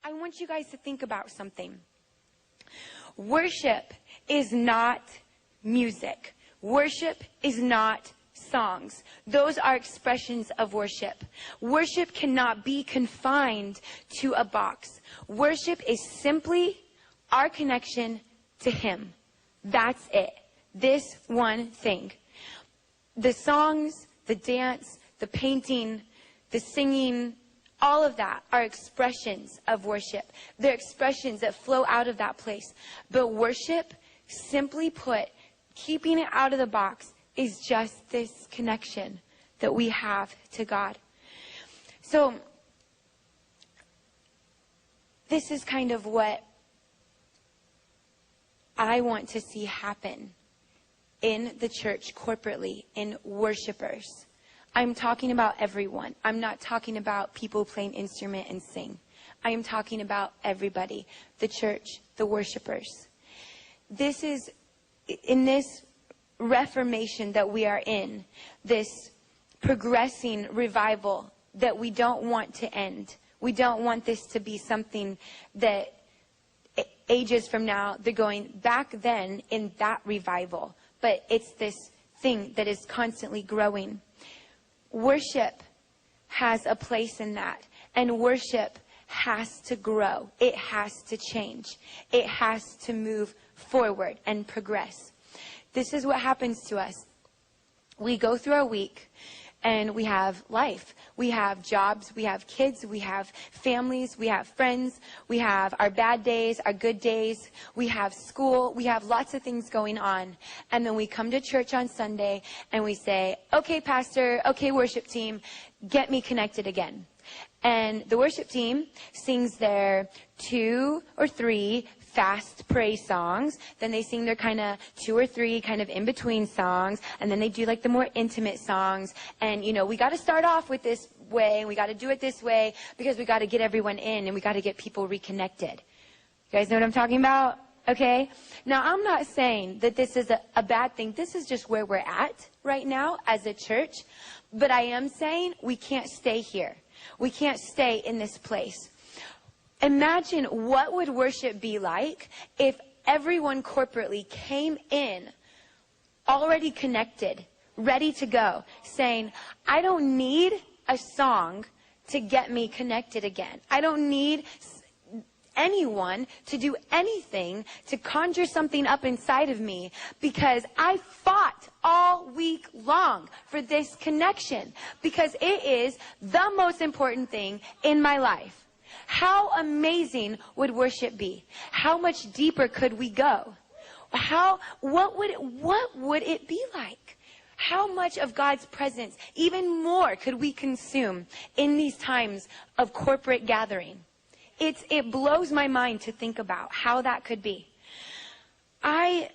I want you guys to think about something. Worship is not music. Worship is not songs. Those are expressions of worship. Worship cannot be confined to a box. Worship is simply our connection to Him. That's it. This one thing. The songs, the dance, the painting, the singing, all of that are expressions of worship. They're expressions that flow out of that place. But worship, simply put, keeping it out of the box, is just this connection that we have to God. So, this is kind of what I want to see happen in the church corporately, in worshipers. I'm talking about everyone. I'm not talking about people playing instrument and sing. I am talking about everybody, the church, the worshipers. This is, in this reformation that we are in, this progressing revival that we don't want to end. We don't want this to be something that ages from now, they're going back then in that revival. But it's this thing that is constantly growing. Worship has a place in that. And worship has to grow. It has to change. It has to move forward and progress. This is what happens to us. We go through our week and we have life. We have jobs, we have kids, we have families, we have friends, we have our bad days, our good days, we have school, we have lots of things going on. And then we come to church on Sunday and we say, okay, pastor, okay, worship team, get me connected again. And the worship team sings their 2 or 3 fast praise songs. Then they sing their kind of 2 or 3 kind of in-between songs. And then they do like the more intimate songs. And, you know, we got to start off with this way. And we got to do it this way because we got to get everyone in and we got to get people reconnected. You guys know what I'm talking about? Okay? Now, I'm not saying that this is a bad thing. This is just where we're at right now as a church. But I am saying we can't stay here. We can't stay in this place. Imagine what would worship be like if everyone corporately came in already connected, ready to go, saying, I don't need a song to get me connected again. I don't need anyone to do anything to conjure something up inside of me because I fought all week long for this connection because it is the most important thing in my life. How amazing would worship be? How much deeper could we go? What would it be like? How much of God's presence, even more, could we consume in these times of corporate gathering? It blows my mind to think about how that could be. I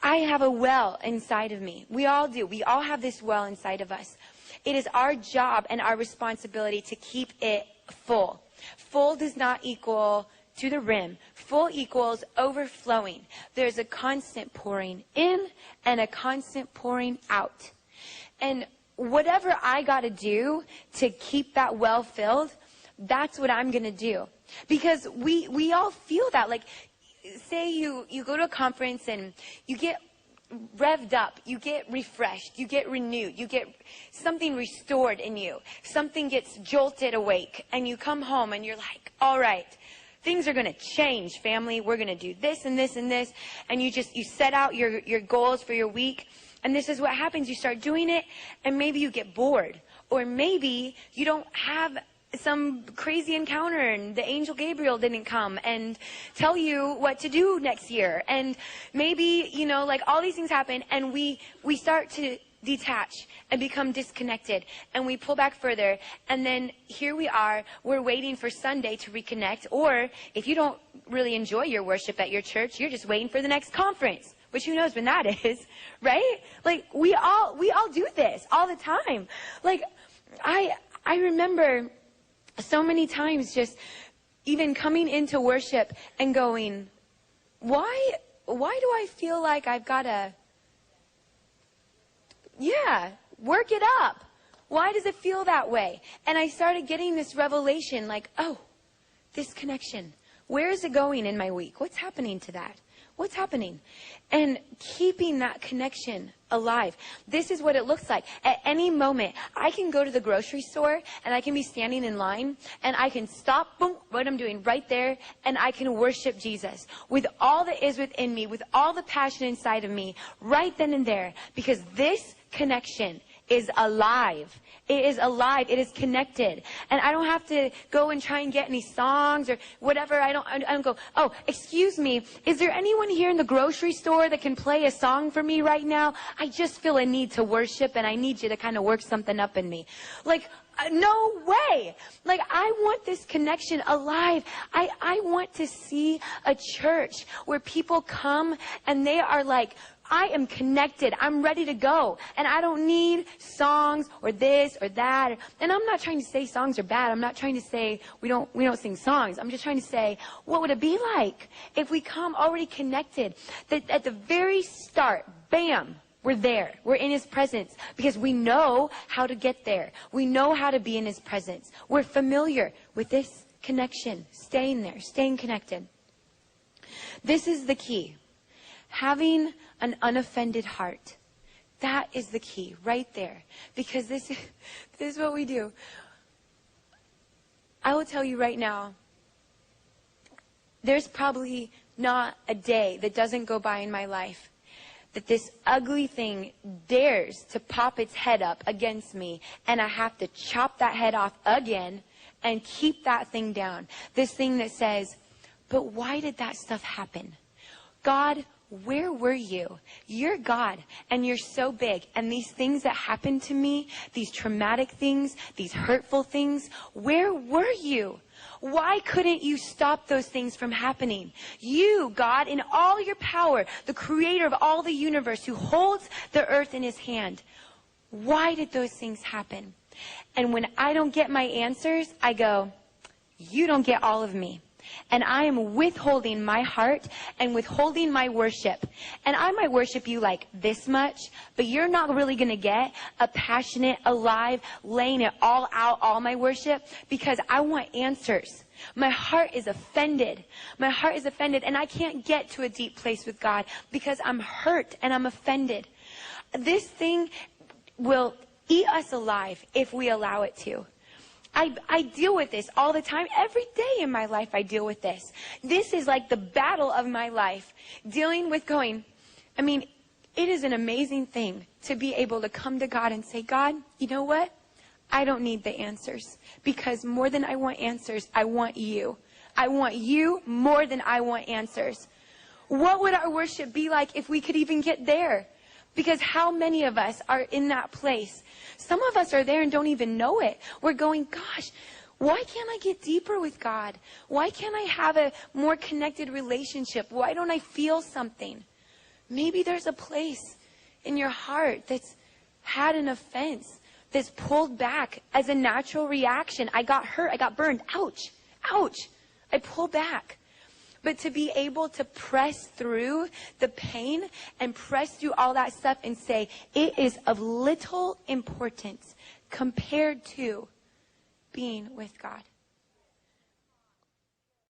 have a well inside of me. We all do. We all have this well inside of us. It is our job and our responsibility to keep it full. Full does not equal to the rim. Full equals overflowing. There's a constant pouring in and a constant pouring out. And whatever I got to do to keep that well filled, that's what I'm going to do. Because we all feel that. Like, say you go to a conference and you get revved up, you get refreshed, you get renewed, you get something restored in you. Something gets jolted awake and you come home and you're like, all right, things are going to change, family. We're going to do this and this and this. And you set out your goals for your week. And this is what happens. You start doing it and maybe you get bored. Or maybe you don't have some crazy encounter and the angel Gabriel didn't come and tell you what to do next year. And maybe, like all these things happen and we start to detach and become disconnected and we pull back further. And then here we are, we're waiting for Sunday to reconnect. Or if you don't really enjoy your worship at your church, you're just waiting for the next conference, which who knows when that is, right? Like we all do this all the time. Like I remember so many times just even coming into worship and going, why do I feel like I've got to, work it up? Why does it feel that way? And I started getting this revelation like, oh, this connection. Where is it going in my week? What's happening to that? What's happening? And keeping that connection alive. This is what it looks like. At any moment, I can go to the grocery store and I can be standing in line and I can stop, boom, what I'm doing right there, and I can worship Jesus with all that is within me, with all the passion inside of me, right then and there, because this connection is alive. It is alive. It is connected. And I don't have to go and try and get any songs or whatever. I don't go, oh, excuse me, is there anyone here in the grocery store that can play a song for me right now? I just feel a need to worship and I need you to kind of work something up in me. Like, no way. Like, I want this connection alive. I want to see a church where people come and they are like, I am connected. I'm ready to go. And I don't need songs or this or that. And I'm not trying to say songs are bad. I'm not trying to say we don't sing songs. I'm just trying to say, what would it be like if we come already connected? That at the very start, bam, we're there. We're in His presence because we know how to get there. We know how to be in His presence. We're familiar with this connection, staying there, staying connected. This is the key. Having an unoffended heart. That is the key right there. Because this is what we do. I will tell you right now, there's probably not a day that doesn't go by in my life that this ugly thing dares to pop its head up against me, and I have to chop that head off again and keep that thing down. This thing that says, but why did that stuff happen? God, where were you? You're God, and you're so big. And these things that happened to me, these traumatic things, these hurtful things, where were you? Why couldn't you stop those things from happening? You, God, in all your power, the creator of all the universe, who holds the earth in His hand, why did those things happen? And when I don't get my answers, I go, you don't get all of me. And I am withholding my heart and withholding my worship. And I might worship you like this much, but you're not really going to get a passionate, alive, laying it all out, all my worship, because I want answers. My heart is offended. My heart is offended, and I can't get to a deep place with God because I'm hurt and I'm offended. This thing will eat us alive if we allow it to. I deal with this all the time. Every day in my life, I deal with this. This is like the battle of my life. Dealing with going, I mean, it is an amazing thing to be able to come to God and say, God, you know what? I don't need the answers. Because more than I want answers, I want you. I want you more than I want answers. What would our worship be like if we could even get there? Because how many of us are in that place? Some of us are there and don't even know it. We're going, gosh, why can't I get deeper with God? Why can't I have a more connected relationship? Why don't I feel something? Maybe there's a place in your heart that's had an offense, that's pulled back as a natural reaction. I got hurt. I got burned. Ouch. Ouch. I pull back. But to be able to press through the pain and press through all that stuff and say, it is of little importance compared to being with God.